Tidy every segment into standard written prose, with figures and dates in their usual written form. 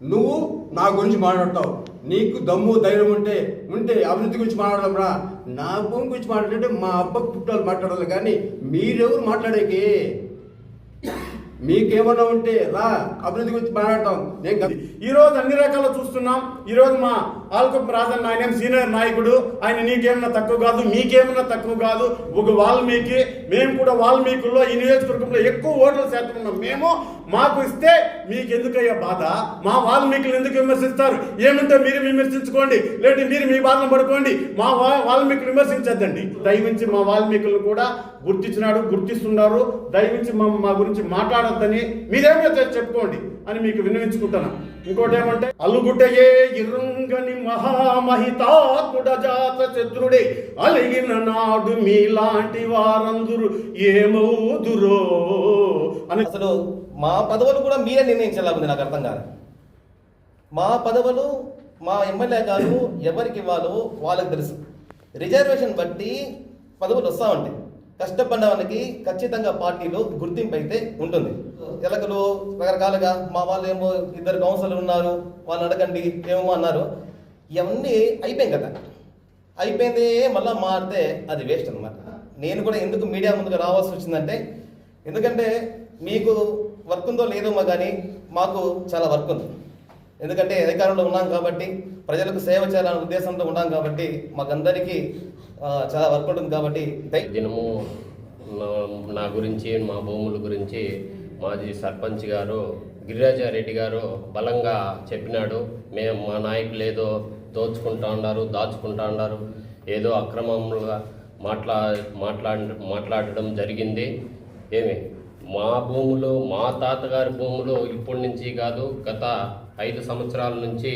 నువ్వు నా గురించి మాట్లాడతావు. నీకు దమ్ము ధైర్యం ఉంటే అభివృద్ధి గురించి మాట్లాడడం రా. నా భూమి గురించి మాట్లాడితే మా అబ్బకు పుట్టాలు మాట్లాడాలి, కానీ మీరెవరు మాట్లాడేకి? మీకేమన్నా ఉంటే రా, అభివృద్ధి గురించి మాట్లాడతాం. ఈ రోజు అన్ని రకాలు చూస్తున్నాం. ఈ రోజు మా ఆల్కొప్ప రాజన్న ఆయన సీనియర్ నాయకుడు, ఆయన నీకేమన్నా తక్కువ కాదు, మీకేమన్నా తక్కువ కాదు. ఒక వాల్మీకి, మేము కూడా వాల్మీకుల్లో ఈ నియోజకవర్గంలో ఎక్కువ ఓట్ల శాతం ఉన్నాం. మేము మాకు ఇస్తే మీకు ఎందుకయ్యా బాధ? మా వాల్మీకులు ఎందుకు విమర్శిస్తారు? ఏమంటే మీరు విమర్శించుకోండి, లేదంటే మీరు మీ బాధను పడుకోండి. మా వాల్మీకులు విమర్శించద్దండి. దయవించి మా వాల్మీకులను కూడా గుర్తిస్తున్నారు. దయవించి మా గురించి మాట్లాడొద్దని మీరేమో చెప్పుకోండి అని మీకు విన్నవించుకుంటున్నా. ఇంకోటి ఏమంటే, అల్లుగుట్టయే ఇరుంగని మహామహితాత్ముడ జాత చతురుడే అలిగిన నాడు మీలాంటి వారందరూ ఏమవుదురో అని. అసలు మా పదవులు కూడా మీరే నిర్ణయించాలి. నాకు అర్థం కాదు. మా పదవులు మా ఎమ్మెల్యే గారు ఎవరికి ఇవ్వాలో వాళ్ళకి తెలుసు. రిజర్వేషన్ బట్టి పదవులు వస్తూ ఉంటాయి. కష్టపడిన వాళ్ళకి ఖచ్చితంగా పార్టీలో గుర్తింపు అయితే ఉంటుంది. ఎలకలు రకరకాలుగా మా వాళ్ళు ఏమో 2 కౌన్సిలర్లు ఉన్నారు, వాళ్ళు అడగండి ఏమో అన్నారు. ఇవన్నీ అయిపోయింది కదా, అయిపోయింది. మళ్ళీ మారితే అది వేస్ట్ అనమాట. నేను కూడా ఎందుకు మీడియా ముందుకు రావాల్సి వచ్చిందంటే, ఎందుకంటే మీకు వర్క్ ఉందో లేదో కానీ మాకు చాలా వర్క్ ఉంది. ఎందుకంటే అధికారంలో ఉన్నాం కాబట్టి, ప్రజలకు సేవ చేయాలనే ఉద్దేశంతో ఉన్నాం కాబట్టి, మాకందరికీ చాలా వర్క్ ఉంటుంది కాబట్టి. దినము నా గురించి, మా భూముల గురించి మాజీ సర్పంచ్ గారు గిరిరాజారెడ్డి గారు బలంగా చెప్పినాడు. మేము మా నాయకులు ఏదో దోచుకుంటా ఉన్నారు, దాచుకుంటా ఉన్నారు, ఏదో అక్రమంగా మాట్లాడడం జరిగింది. మా భూములు, మా తాతగారి భూములు ఇప్పటి నుంచి కాదు, గత 5 సంవత్సరాల నుంచి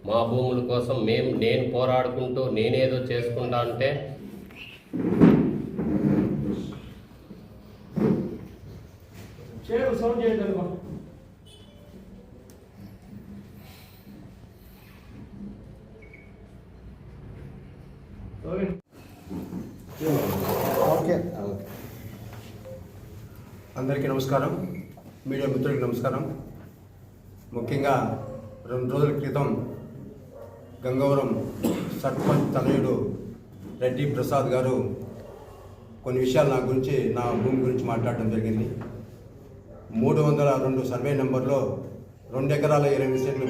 మా భూముల కోసం నేను పోరాడుకుంటూ నేనేదో చేసుకుంటా అంటే అందరికీ నమస్కారం, మీడియా మిత్రులకి నమస్కారం. ముఖ్యంగా 2 రోజుల క్రితం గంగవరం సర్పంచ్ తనయుడు రెడ్డి ప్రసాద్ గారు కొన్ని విషయాలు నా భూమి గురించి మాట్లాడడం జరిగింది. 302 సర్వే నెంబర్లో 2 ఎకరాల 20 సెంట్ల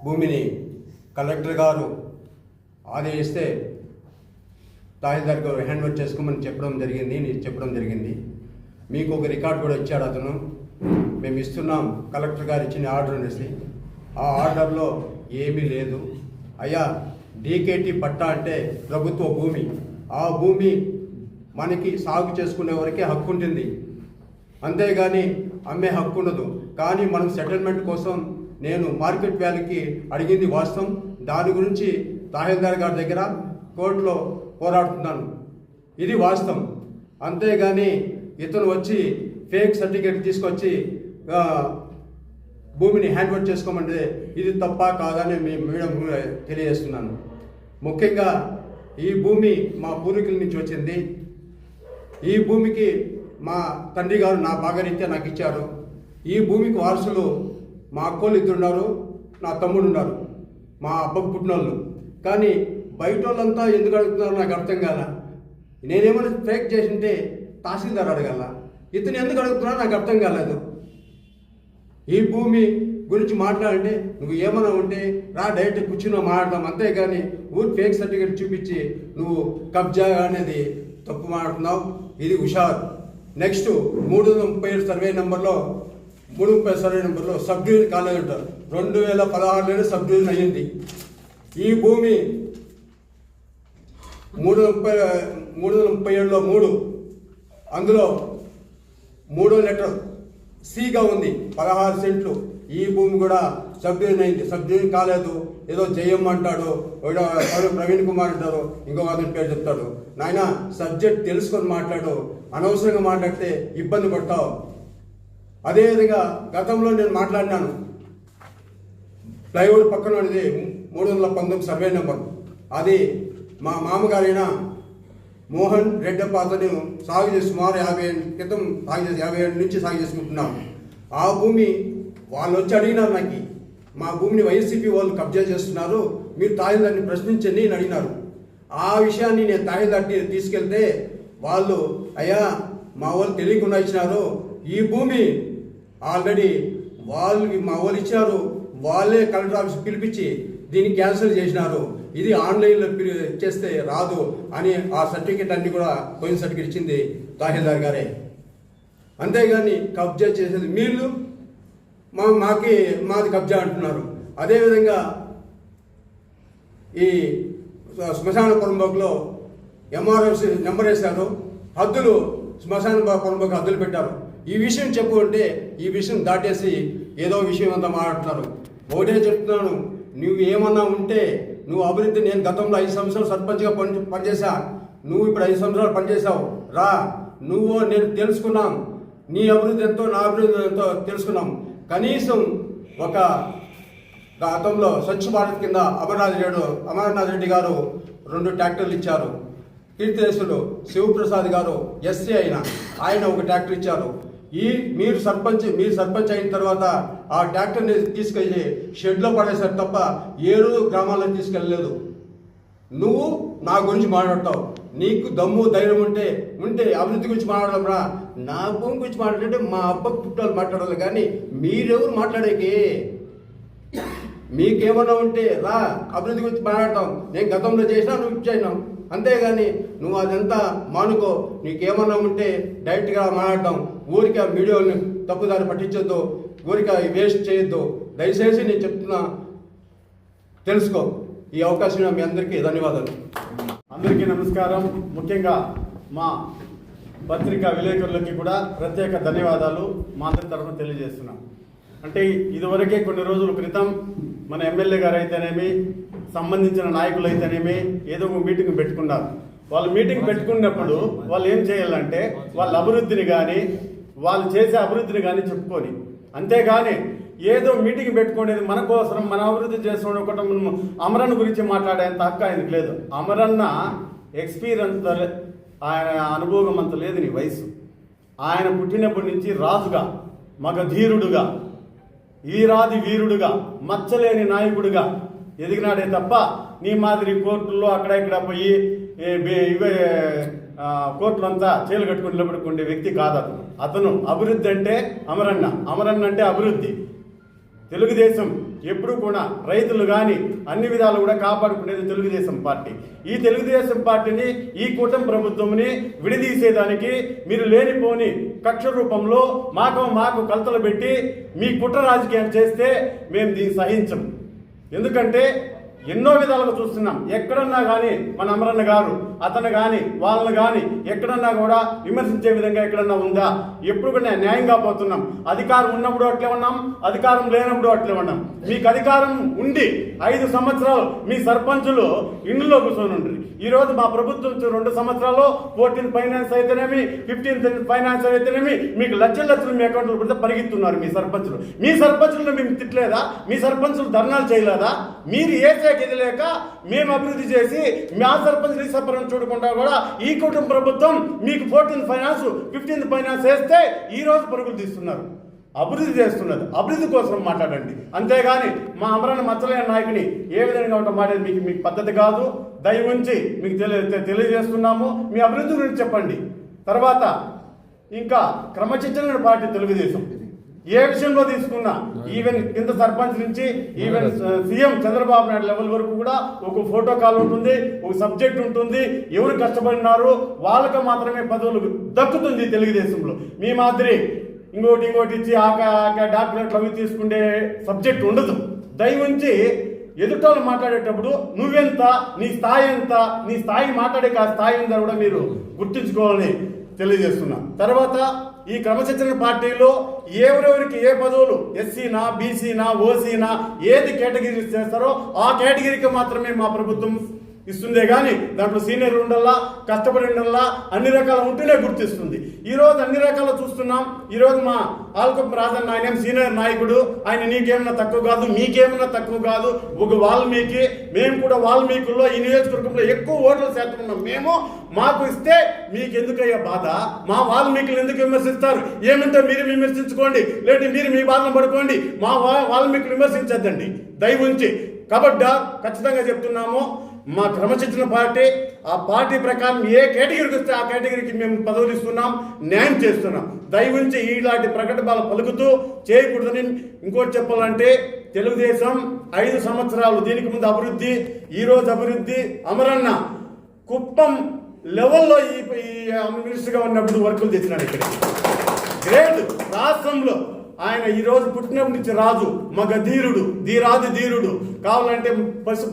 భూమిని కలెక్టర్ గారు ఆదేశిస్తే తహసీల్దార్ గారు హ్యాండ్ ఓవర్ చేసుకోమని చెప్పడం జరిగింది. మీకు ఒక రికార్డు కూడా ఇచ్చాడు అతను. మేము ఇస్తున్నాం, కలెక్టర్ గారు ఇచ్చిన ఆర్డర్ అనేసి. ఆ ఆర్డర్లో ఏమీ లేదు. అయ్యా, డీకేటీ పట్టా అంటే ప్రభుత్వ భూమి. ఆ భూమి మనకి సాగు చేసుకునే వరకే హక్కు ఉంటుంది, అంతేగాని అమ్మే హక్కు ఉండదు. కానీ మనం సెటిల్మెంట్ కోసం నేను మార్కెట్ వాల్యూకి అడిగింది వాస్తవం. దాని గురించి తహసీల్దార్ గారి దగ్గర కోర్టులో పోరాడుతున్నాను, ఇది వాస్తవం. అంతేగాని ఇతను వచ్చి ఫేక్ సర్టిఫికేట్ తీసుకొచ్చి భూమిని హ్యాండ్ ఓవర్ చేసుకోమంటే ఇది తప్ప కాదని మేడం తెలియజేస్తున్నాను. ముఖ్యంగా ఈ భూమి మా పూర్వీకుల నుంచి వచ్చింది. ఈ భూమికి మా తండ్రి గారు నా భాగరీత్యా నాకు ఇచ్చారు. ఈ భూమికి వారసులు మా అక్కోళ్ళు 2 ఉన్నారు, నా తమ్ముడు ఉన్నారు, మా అబ్బకు పుట్టినోళ్ళు. కానీ బయట వాళ్ళంతా ఎందుకు అడుగుతున్నారో నాకు అర్థం కాల. నేనేమైనా ఫేక్ చేసింటే తహసీల్దార్ అడగాల, ఇతను ఎందుకు అడుగుతున్నారో నాకు అర్థం కాలేదు. ఈ భూమి గురించి మాట్లాడంటే నువ్వు ఏమైనా ఉంటే రా, డైరెక్ట్ కూర్చున్నా మాట్లాడదాం, అంతేగాని ఫేక్ సర్టిఫికేట్ చూపించి నువ్వు కబ్జా అనేది తప్పు మాట్లాడుతున్నావు. ఇది హుషారు. నెక్స్ట్ 337 సర్వే నెంబర్లో సబ్ డివిజన్ కాలేజ్ అంటారు. 2016లోనే సబ్ డివిజన్ అయ్యింది. ఈ భూమి 337లో 3, అందులో 3వ లెటర్ సిగా ఉంది, 16 సెంట్లు. ఈ భూమి కూడా సబ్ డివిజన్ అయింది. సబ్ డివిజన్ కాలేదు, ఏదో జయం అంటాడు, ప్రవీణ్ కుమార్ అంటారు, ఇంకొక అతని పేరు చెప్తాడు. నాయన, సబ్జెక్ట్ తెలుసుకొని మాట్లాడు, అనవసరంగా మాట్లాడితే ఇబ్బంది పడతావు. అదేవిధంగా గతంలో నేను మాట్లాడినాను, ఫ్లైఓవర్ పక్కన అనేది 319 సర్వే నెంబర్. అది మా మామగారైన మోహన్ రెడ్డప్ప అతను సాగు చేసి సుమారు 50 ఏళ్ళ క్రితం 50 ఏళ్ళ నుంచి సాగు చేసుకుంటున్నాం. ఆ భూమి వాళ్ళు వచ్చి అడిగినారు నాకు, మా భూమిని వైసీపీ వాళ్ళు కబ్జా చేస్తున్నారు, మీరు తహసీల్దార్ని ప్రశ్నించండి అని అడిగినారు. ఆ విషయాన్ని నేను తహసీల్దార్ని తీసుకెళ్తే వాళ్ళు, అయ్యా మా వాళ్ళు తెలియకుండా ఇచ్చినారు, ఈ భూమి ఆల్రెడీ మా వాళ్ళు ఇచ్చారు, వాళ్ళే కలెక్టర్ ఆఫీస్ పిలిపించి దీన్ని క్యాన్సిల్ చేసినారు, ఇది ఆన్లైన్లో చేస్తే రాదు అని ఆ సర్టిఫికేట్ అన్ని కూడా పోయిన సర్టిఫికేట్ ఇచ్చింది తహసీల్దార్ గారే. అంతేగాని కబ్జా చేసేది మీరు, మాది కబ్జా అంటున్నారు. అదేవిధంగా ఈ శ్మశాన పొరంబోకులో ఎంఆర్ఓసి నెంబర్ వేశారు, హద్దులు శ్మశాన పొరంబోకు హద్దులు పెట్టారు. ఈ విషయం చెప్పుకుంటే ఈ విషయం దాటేసి ఏదో విషయం అంతా మాట్లాడుతున్నారు. ఒకటే చెప్తున్నాను, నువ్వు ఏమన్నా ఉంటే నువ్వు అభివృద్ధి, నేను గతంలో 5 సంవత్సరాలు సర్పంచ్గా పనిచేశా, నువ్వు ఇప్పుడు 5 సంవత్సరాలు పనిచేసావు రా, నువ్వు నేను తెలుసుకున్నాం, నీ అభివృద్ధి ఎంతో నా అభివృద్ధి ఎంతో తెలుసుకున్నాం. కనీసం ఒక గతంలో స్వచ్ఛ భారత్ కింద అమర్నాథ్ రెడ్డి గారు 2 ట్రాక్టర్లు ఇచ్చారు. కీర్తిశేషులు శివప్రసాద్ గారు ఎస్సీ ఆయన 1 ట్రాక్టర్ ఇచ్చారు. మీరు సర్పంచ్ అయిన తర్వాత ఆ ట్రాక్టర్ని తీసుకెళ్ళి షెడ్లో పడేశారు తప్ప 7 గ్రామాల్లో తీసుకెళ్ళలేదు. నువ్వు నా గురించి మాట్లాడతావు, నీకు దమ్ము ధైర్యం ఉంటే అభివృద్ధి గురించి మాట్లాడడం రా, నా భూమి గురించి మాట్లాడంటే మా అబ్బకు పుట్టాలు మాట్లాడాలి, కానీ మీరెవరు మాట్లాడేకి? మీకేమన్నా ఉంటే రా, అభివృద్ధి గురించి మాట్లాడతాం. నేను గతంలో చేసినా, నువ్వు చేసినావు, అంతేగాని నువ్వు అదంతా మానుకో. నీకేమన్నా ఉంటే డైరెక్ట్గా మాట్లాడతాం. ఊరికే వీడియోని తప్పుదారి పట్టించొద్దు, ఊరికే వేస్ట్ చేయొద్దు. దయచేసి నేను చెప్తున్నా, తెలుసుకో. ఈ అవకాశం మీ అందరికీ ధన్యవాదాలు. అందరికీ నమస్కారం. ముఖ్యంగా మా పత్రికా విలేకరులకి కూడా ప్రత్యేక ధన్యవాదాలు మా అందరి తరఫున తెలియజేస్తున్నాం. అంటే ఇదివరకే కొన్ని రోజుల క్రితం మన ఎమ్మెల్యే గారు అయితేనేమి, సంబంధించిన నాయకులు అయితేనేమి ఏదో ఒక మీటింగ్ పెట్టుకున్నారు. వాళ్ళు మీటింగ్ పెట్టుకున్నప్పుడు వాళ్ళు ఏం చేయాలంటే వాళ్ళ అభివృద్ధిని కానీ వాళ్ళు చేసే అభివృద్ధిని కానీ చెప్పుకొని, అంతేగాని ఏదో మీటింగ్ పెట్టుకునేది మన కోసం మన అభివృద్ధి చేసుకుని ఒకటి అమరన్న గురించి మాట్లాడేంత హక్కు ఆయనకు లేదు. అమరన్న ఎక్స్పీరియన్స్, ఆయన అనుభవం అంత లేదు నీ వయసు. ఆయన పుట్టినప్పటి నుంచి రాజుగా, మగధీరుడుగా, వీరాది వీరుడుగా, మచ్చలేని నాయకుడుగా ఎదిగినాడే తప్ప నీ మాదిరి కోర్టుల్లో అక్కడ ఇక్కడ పోయి ఇవే కోర్టులంతా చేలు కట్టుకుని నిలబడుకునే వ్యక్తి కాదు అతను. అభివృద్ధి అంటే అమరన్న అంటే అభివృద్ధి. తెలుగుదేశం ఎప్పుడు కూడా రైతులు కానీ అన్ని విధాలు కూడా కాపాడుకునేది తెలుగుదేశం పార్టీ. ఈ తెలుగుదేశం పార్టీని, ఈ కూటమి ప్రభుత్వంని విడదీసేదానికి మీరు లేనిపోని కక్ష రూపంలో మాకు కలతలు పెట్టి మీ కుట్ర రాజకీయం చేస్తే మేము దీన్ని సహించం. ఎందుకంటే ఎన్నో విధాలుగా చూస్తున్నాం. ఎక్కడన్నా కానీ మన అమరన్న గారు అతను కానీ వాళ్ళని కానీ ఎక్కడన్నా కూడా విమర్శించే విధంగా ఎక్కడన్నా ఉందా? ఎప్పుడు కూడా న్యాయంగా పోతున్నాం. అధికారం ఉన్నప్పుడు అట్లే ఉన్నాం, అధికారం లేనప్పుడు అట్లే ఉన్నాం. మీకు అధికారం ఉండి 5 సంవత్సరాలు మీ సర్పంచులు ఇండ్లలో కూర్చొని ఉంటుంది. ఈరోజు మా ప్రభుత్వం 2 సంవత్సరాలు 14th ఫైనాన్స్ అయితేనేమి, 15th ఫైనాన్స్ అయితేనేమి మీకు లక్షలు మీ అకౌంట్లో పెడితే పరిగెత్తున్నారు మీ సర్పంచులు. మీ సర్పంచులను మేము తిట్టలేదా? మీ సర్పంచులు ధర్నాలు చేయలేదా? మీరు ఏ ఇది లేక మేము అభివృద్ధి చేసి మా సర్పంచ్ రీసర్పంచ్ చూడకుండా కూడా ఈ కుటుంబ ప్రభుత్వం మీకు 14th ఫైనాన్స్ 15th ఫైనాన్స్ వేస్తే ఈ రోజు పరుగులు తీస్తున్నారు. అభివృద్ధి చేస్తున్నది. అభివృద్ధి కోసం మాట్లాడండి, అంతేగాని మా అమరన్న మచ్చలేని నాయకుని ఏ విధంగా ఉంటాం మాట్లాడేది మీకు పద్ధతి కాదు. దయ ఉంచి మీకు తెలియజేస్తున్నాము. మీ అభివృద్ధి గురించి చెప్పండి. తర్వాత ఇంకా క్రమశిక్షణ పార్టీ తెలుగుదేశం ఏ విషయంలో తీసుకున్నా, ఈవెన్ కింద సర్పంచ్ నుంచి even CM Chandrababu Naidu level వరకు కూడా ఒక ఫోటో కాల్ ఉంటుంది, ఒక సబ్జెక్ట్ ఉంటుంది. ఎవరు కష్టపడినారు వాళ్ళకి మాత్రమే పదవులు దక్కుతుంది తెలుగుదేశంలో. మీ మాదిరి ఇంకోటి ఇచ్చి డాక్యుమెంట్లు అవి తీసుకునే సబ్జెక్ట్ ఉండదు. దయ ఉంచి ఎదుటోళ్ళు మాట్లాడేటప్పుడు నువ్వెంత, నీ స్థాయి ఎంత, నీ స్థాయి మాట్లాడే ఆ స్థాయి ఉందా కూడా మీరు గుర్తుంచుకోవాలని తెలియజేస్తున్నా. తర్వాత ఈ క్రమశిక్షణ పార్టీలో ఎవరెవరికి ఏ పదవులు, ఎస్సీనా, బీసీనా, ఓసీనా, ఏది కేటగిరీ చేస్తారో ఆ కేటగిరీకి మాత్రమే మా ప్రభుత్వం ఇస్తుందే కానీ దాంట్లో సీనియర్ ఉండల్లా, కష్టపడి ఉండల్లా, అన్ని రకాల ఉంటేనే గుర్తిస్తుంది. ఈరోజు అన్ని రకాల చూస్తున్నాం. ఈరోజు మా ఆల్కొప్ప రాజన్న ఆయన సీనియర్ నాయకుడు, ఆయన నీకేమన్నా తక్కువ కాదు, మీకేమన్నా తక్కువ కాదు. ఒక వాల్మీకి, మేము కూడా వాల్మీకుల్లో ఈ నియోజకవర్గంలో ఎక్కువ ఓట్ల శాతం ఉన్నాం. మేము మాకు ఇస్తే మీకు ఎందుకయ్యా బాధ? మా వాల్మీకులు ఎందుకు విమర్శిస్తారు? ఏమంటే మీరు విమర్శించుకోండి, లేదంటే మీరు మీ బాధను పడుకోండి. మా వాల్మీకులు విమర్శించద్దండి దయ ఉంచి. కాబట్టి ఖచ్చితంగా చెప్తున్నాము, మా క్రమశిక్షణ పార్టీ, ఆ పార్టీ ప్రకారం ఏ కేటగిరీకి వస్తే ఆ కేటగిరీకి మేము పదవులు ఇస్తున్నాం, న్యాయం చేస్తున్నాం. దయవుంచి ఇలాంటి ప్రకటనలు పలుకుతూ చేయకూడదని. ఇంకోటి చెప్పాలంటే తెలుగుదేశం 5 సంవత్సరాలు, దీనికి ముందు అభివృద్ధి, ఈరోజు అభివృద్ధి. అమరన్న కుప్పం లెవెల్లో ఈ మినిస్టర్గా ఉన్నప్పుడు వర్కులు తెచ్చినాడు. ఇక్కడ గ్రేట్ రాష్ట్రంలో ఆయన ఈరోజు పుట్టినప్పటి నుంచి రాజు, మగ ధీరుడు, ధీరాది ధీరుడు. కావాలంటే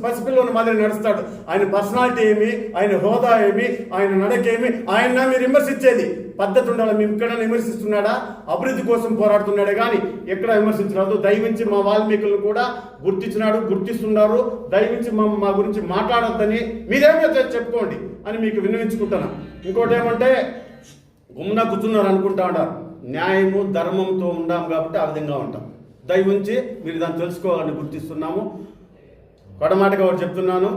పసిపిల్లని మాదిరి నడుస్తాడు. ఆయన పర్సనాలిటీ ఏమి, ఆయన హోదా ఏమి, ఆయన నడకేమి, ఆయన మీరు విమర్శించేది పద్ధతి ఉండాలి. మేము ఇక్కడ విమర్శిస్తున్నాడా? అభివృద్ధి కోసం పోరాడుతున్నాడే కానీ ఎక్కడ విమర్శించరాదు. దయవించి మా వాల్మీకులను కూడా గుర్తించినాడు, గుర్తిస్తున్నారు. దయవించి మా గురించి మాట్లాడొద్దని మీరేమో చెప్పుకోండి అని మీకు విన్నవించుకుంటున్నా. ఇంకోటి ఏమంటే గుమ్నా కూర్చున్నారు అనుకుంటా ఉంటారు. న్యాయము ధర్మంతో ఉండాం కాబట్టి ఆ విధంగా ఉంటాం. దయవుంచి మీరు దాన్ని తెలుసుకోవాలని గుర్తిస్తున్నాము. కొడమాటగా ఒకటి చెప్తున్నాను.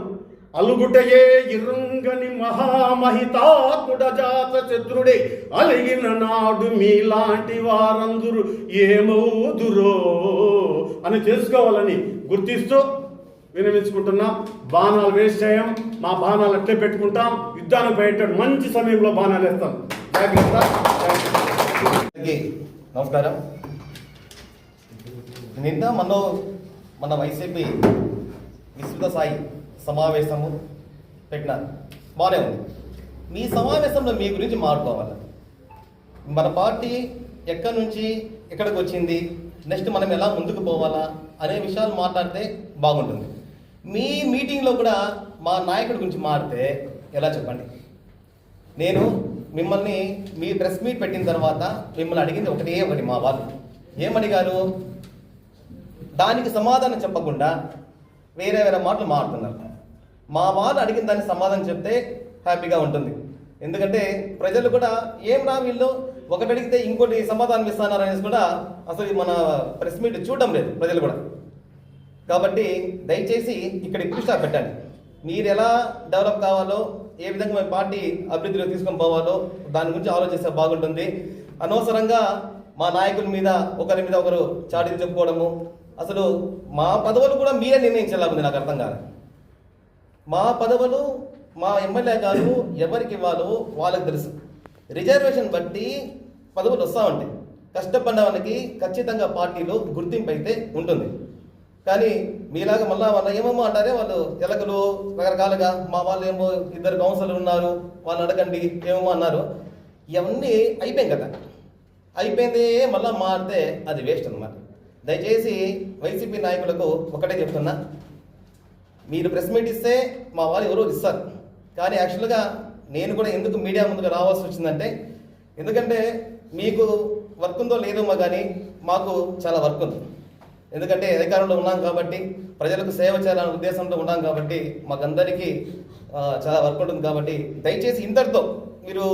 అలుగుటయే ఇరుంగని మహామహితాత్ముడ జాత శత్రుడే అలిగిన నాడు మీలాంటి వారందరూ ఏమవుదురో అని తెలుసుకోవాలని గుర్తిస్తూ వినమించుకుంటున్నాం. బాణాలు వేస్ట్ చేయం, మా బాణాలు అట్లే పెట్టుకుంటాం. యుద్ధానికి బయట మంచి సమయంలో బాణాలు వేస్తాం. జాగ్రత్త. నమస్కారం. నిన్న మన వైసీపీ విస్తృత స్థాయి సమావేశము పెట్టినారు, బాగానే ఉంది. మీ సమావేశంలో మీ గురించి మాట్లాడుకోవాలి. మన పార్టీ ఎక్కడి నుంచి ఎక్కడికి వచ్చింది, నెక్స్ట్ మనం ఎలా ముందుకు పోవాలా అనే విషయాలు మాట్లాడితే బాగుంటుంది. మీ మీటింగ్లో కూడా మా నాయకుడి గురించి మాట్లాడితే ఎలా చెప్పండి. నేను మిమ్మల్ని మీ ప్రెస్ మీట్ పెట్టిన తర్వాత మిమ్మల్ని అడిగింది ఒకటి మా వాళ్ళు ఏమడిగారు, దానికి సమాధానం చెప్పకుండా వేరే మాటలు మాట్లాడుతున్నారు. మా వాళ్ళు అడిగిన దానికి సమాధానం చెప్తే హ్యాపీగా ఉంటుంది. ఎందుకంటే ప్రజలు కూడా ఏం రా వీళ్ళు ఒకటి అడిగితే ఇంకోటి సమాధానం ఇస్తున్నారు అనేసి కూడా అసలు మన ప్రెస్ మీట్ చూడడం లేదు ప్రజలు కూడా. కాబట్టి దయచేసి ఇక్కడ దృష్టి పెట్టండి. మీరు ఎలా డెవలప్ కావాలో, ఏ విధంగా మన పార్టీ అభివృద్ధిలో తీసుకొని పోవాలో దాని గురించి ఆలోచిస్తే బాగుంటుంది. అనవసరంగా మా నాయకుల మీద ఒకరి మీద ఒకరు చాటింపు చెప్పుకోవడము, అసలు మా పదవులు కూడా మీరే నిర్ణయించాలి. నాకు అర్థం కాదు. మా పదవులు మా ఎమ్మెల్యే గారు ఎవరికి ఇవ్వాలో వాళ్ళకి తెలుసు. రిజర్వేషన్ బట్టి పదవులు వస్తూ ఉంటాయి. కష్టపడ్డ వాళ్ళకి ఖచ్చితంగా పార్టీలో గుర్తింపు అయితే ఉంటుంది. కానీ మీలాగా మళ్ళీ ఏమేమో అంటారే వాళ్ళు ఎలకలు రకరకాలుగా. మా వాళ్ళు ఏమో 2 కౌన్సిలర్లు ఉన్నారు, వాళ్ళని అడగండి ఏమేమో అన్నారు. ఇవన్నీ అయిపోయింది కదా, అయిపోయింది. మళ్ళీ మారితే అది వేస్ట్ అన్నమాట. దయచేసి వైసీపీ నాయకులకు ఒకటే చెప్తున్నా, మీరు ప్రెస్ మీట్ ఇస్తే మా వాళ్ళు ఎవరో ఇస్తారు. కానీ యాక్చువల్గా నేను కూడా ఎందుకు మీడియా ముందుకు రావాల్సి వచ్చిందంటే, ఎందుకంటే మీకు వర్క్ ఉందో లేదో కానీ మాకు చాలా వర్క్ ఉంది. ఎందుకంటే అధికారంలో ఉన్నాం కాబట్టి, ప్రజలకు సేవ చేయాలనే ఉద్దేశంతో ఉన్నాం కాబట్టి, మాకందరికీ చాలా వర్క్ ఉంటుంది. కాబట్టి దయచేసి ఇంతటితో మీరు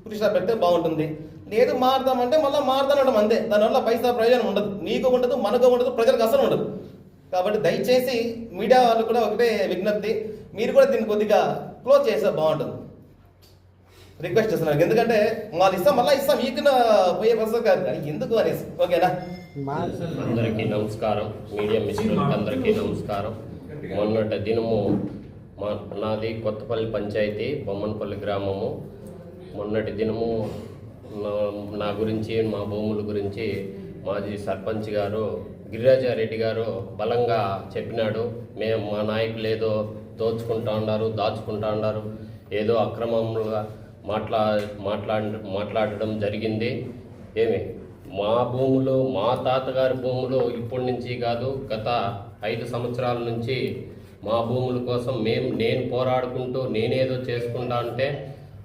కృషి పెడితే బాగుంటుంది. లేదు మారుదామంటే మళ్ళీ మారుతానడం అంతే. దానివల్ల పైసా ప్రయోజనం ఉండదు, నీకు ఉండదు, మనకు ఉండదు, ప్రజలకు అసలు ఉండదు. కాబట్టి దయచేసి మీడియా వాళ్ళు కూడా ఒకటే విజ్ఞప్తి, మీరు కూడా దీన్ని కొద్దిగా క్లోజ్ చేస్తే బాగుంటుంది. రిక్వెస్ట్ చేస్తున్నారు. ఎందుకంటే వాళ్ళు ఇస్తాం, మళ్ళీ ఇస్తాం, ఈకిన పోయే ప్రశ్న కాదు కానీ ఎందుకు అనేసి. ఓకేనా? అందరికీ నమస్కారం. మీడియా మిత్రులకి అందరికీ నమస్కారం. మొన్నటి దినము నాది కొత్తపల్లి పంచాయతీ, బొమ్మనపల్లి గ్రామము. మొన్నటి దినము నా గురించి, మా భూముల గురించి మాజీ సర్పంచ్ గారు గిరిరాజారెడ్డి గారు బలంగా చెప్పినాడు. మా నాయకులు ఏదో దోచుకుంటా ఉన్నారు, దాచుకుంటా ఉన్నారు, ఏదో అక్రమంగా మాట్లాడడం జరిగింది. మా భూములు, మా తాతగారి భూములు ఇప్పటి నుంచి కాదు, గత 5 సంవత్సరాల నుంచి మా భూముల కోసం నేను పోరాడుకుంటూ నేనేదో చేసుకుంటా అంటే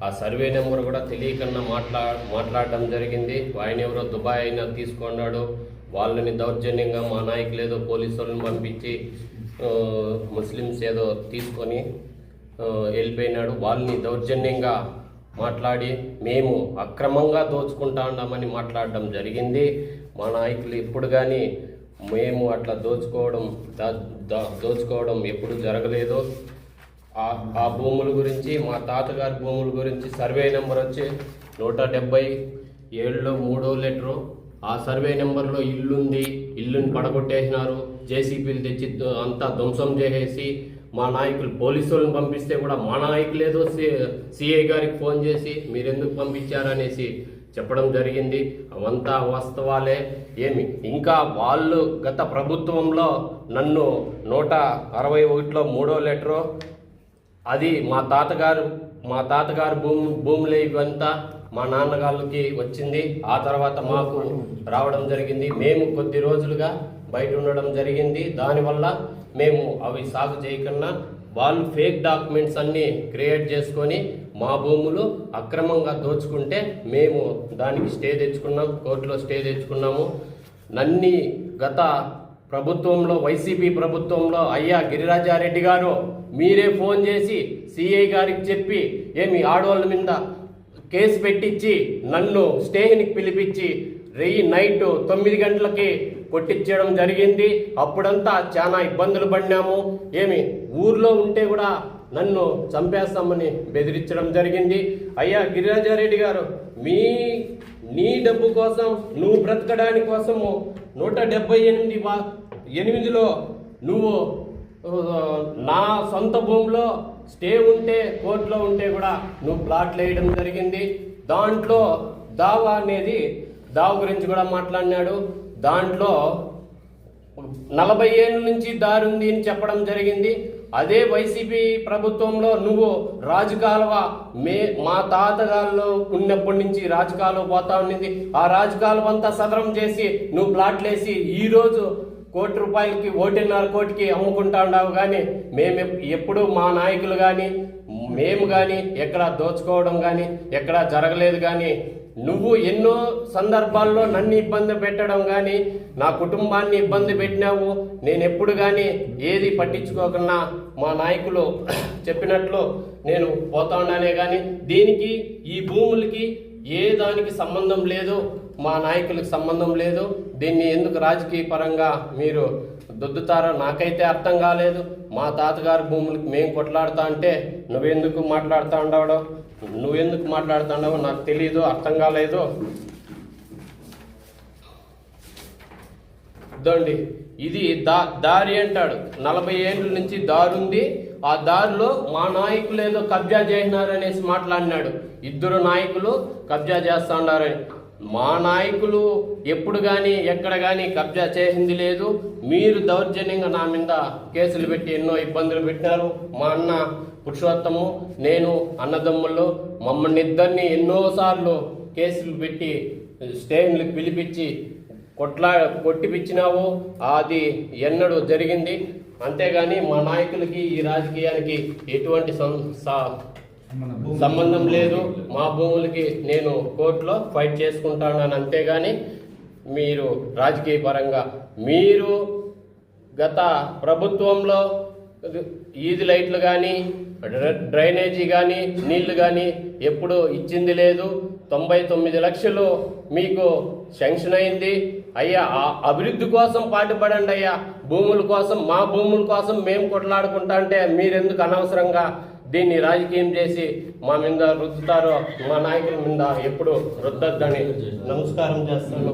ఆ సర్వే నెంబర్ కూడా తెలియకన్నా మాట్లాడడం జరిగింది. ఆయన ఎవరో దుబాయ్ అయినా తీసుకున్నాడు. వాళ్ళని దౌర్జన్యంగా మా నాయకులు ఏదో పోలీసు వాళ్ళని పంపించి ముస్లిమ్స్ ఏదో తీసుకొని వెళ్ళిపోయినాడు. వాళ్ళని దౌర్జన్యంగా మాట్లాడి మేము అక్రమంగా దోచుకుంటా ఉన్నామని మాట్లాడడం జరిగింది. మా నాయకులు ఎప్పుడు కానీ మేము అట్లా దోచుకోవడం ఎప్పుడు జరగలేదు. ఆ భూముల గురించి, మా తాతగారి భూముల గురించి సర్వే నెంబర్ వచ్చి 177/3 లెటరు. ఆ సర్వే నెంబర్లో ఇల్లుంది, ఇల్లుని పడగొట్టేసినారు, జేసీబీలు తెచ్చి అంతా ధ్వంసం చేసేసి మా నాయకులు పోలీసులను పంపిస్తే కూడా మా నాయకులేదో సిఐ గారికి ఫోన్ చేసి మీరెందుకు పంపించారనేసి చెప్పడం జరిగింది. అవంతా వాస్తవాలే. ఇంకా వాళ్ళు గత ప్రభుత్వంలో నన్ను 161/3 లెటరు, అది మా తాతగారు భూములే ఇవంతా మా నాన్నగాళ్ళకి వచ్చింది. ఆ తర్వాత మాకు రావడం జరిగింది. మేము కొద్ది రోజులుగా బయట ఉండడం జరిగింది. దానివల్ల మేము అవి సాగు చేయకుండా వాళ్ళు ఫేక్ డాక్యుమెంట్స్ అన్నీ క్రియేట్ చేసుకొని మా భూములు అక్రమంగా దోచుకుంటే మేము దానికి స్టే తెచ్చుకున్నాం, కోర్టులో స్టే తెచ్చుకున్నాము. నన్ని గత ప్రభుత్వంలో, వైసీపీ ప్రభుత్వంలో అయ్యా గిరిరాజారెడ్డి గారు మీరే ఫోన్ చేసి సిఐ గారికి చెప్పి ఆడవాళ్ళ మీద కేసు పెట్టించి నన్ను స్టేషన్కి పిలిపించి నైట్ 9 గంటలకి కొట్టించడం జరిగింది. అప్పుడంతా చాలా ఇబ్బందులు పడినాము. ఊర్లో ఉంటే కూడా నన్ను చంపేస్తామని బెదిరించడం జరిగింది. అయ్యా గిరిరాజారెడ్డి గారు, నీ డబ్బు కోసం, నువ్వు బ్రతకడానికి కోసము 178లో నువ్వు నా సొంత భూమిలో స్టే ఉంటే, కోర్టులో ఉంటే కూడా నువ్వు ప్లాట్లు వేయడం జరిగింది. దాంట్లో దావ గురించి కూడా మాట్లాడినాడు. దాంట్లో 40 ఏళ్ళ నుంచి దారుంది అని చెప్పడం జరిగింది. అదే వైసీపీ ప్రభుత్వంలో నువ్వు రాజకాలువ మా తాతగాళ్ళు ఉన్నప్పటి నుంచి రాజకాలువ పోతా ఉన్నింది. ఆ రాజకాలువ అంతా సదరం చేసి నువ్వు ప్లాట్లేసి ఈరోజు ₹1 కోటి 1.5 కోటికి అమ్ముకుంటా ఉన్నావు. కానీ మేము ఎప్పుడు మా నాయకులు కానీ మేము కానీ ఎక్కడ దోచుకోవడం కానీ ఎక్కడా జరగలేదు. కానీ నువ్వు ఎన్నో సందర్భాల్లో నన్ను ఇబ్బంది పెట్టడం కానీ నా కుటుంబాన్ని ఇబ్బంది పెట్టినావు. నేను ఎప్పుడు కానీ ఏది పట్టించుకోకుండా మా నాయకులు చెప్పినట్లు నేను పోతా ఉన్నానే. కానీ దీనికి, ఈ భూములకి ఏ దానికి సంబంధం లేదు, మా నాయకులకు సంబంధం లేదు. దీన్ని ఎందుకు రాజకీయ పరంగా మీరు దొద్దుతారో నాకైతే అర్థం కాలేదు. మా తాతగారి భూములకి మేము కొట్లాడుతా అంటే నువ్వెందుకు మాట్లాడుతున్నావో నాకు తెలీదు, అర్థం కాలేదు. ఇదండి, ఇది దారి అంటాడు. 40 ఏళ్ళ నుంచి దారుంది. ఆ దారిలో మా నాయకులు ఏదో కబ్జా చేసినారనేసి మాట్లాడినాడు. 2 నాయకులు కబ్జా చేస్తా ఉన్నారని. మా నాయకులు ఎప్పుడు కానీ ఎక్కడ కానీ కబ్జా చేసింది లేదు. మీరు దౌర్జన్యంగా నా మీద కేసులు పెట్టి ఎన్నో ఇబ్బందులు పెట్టినారు. మా అన్న పురుషోత్తము, నేను అన్నదమ్ముళ్ళు, మమ్మల్ని ఇద్దరిని ఎన్నోసార్లు కేసులు పెట్టి స్టేషన్లకు పిలిపించి కొట్టిపించినావు. అది ఎన్నడూ జరిగింది. అంతేగాని మా నాయకులకి ఈ రాజకీయానికి ఎటువంటి సంబంధం లేదు. మా భూములకి నేను కోర్టులో ఫైట్ చేసుకుంటాను. అంతేగాని మీరు రాజకీయ పరంగా మీరు గత ప్రభుత్వంలో ఈది లైట్లు కానీ డ్రైనేజీ కానీ నీళ్లు కానీ ఎప్పుడు ఇచ్చింది లేదు. 99 లక్షలు మీకు శాంక్షన్ అయింది. అయ్యా, అభివృద్ధి కోసం పాటుపడండి అయ్యా. భూముల కోసం, మా భూముల కోసం మేము కొట్లాడుకుంటా అంటే మీరెందుకు అనవసరంగా దీన్ని రాజకీయం చేసి మా మీద రుద్దుతారో, మా నాయకుల మీద ఎప్పుడు రుద్దొద్దని నమస్కారం చేస్తాను.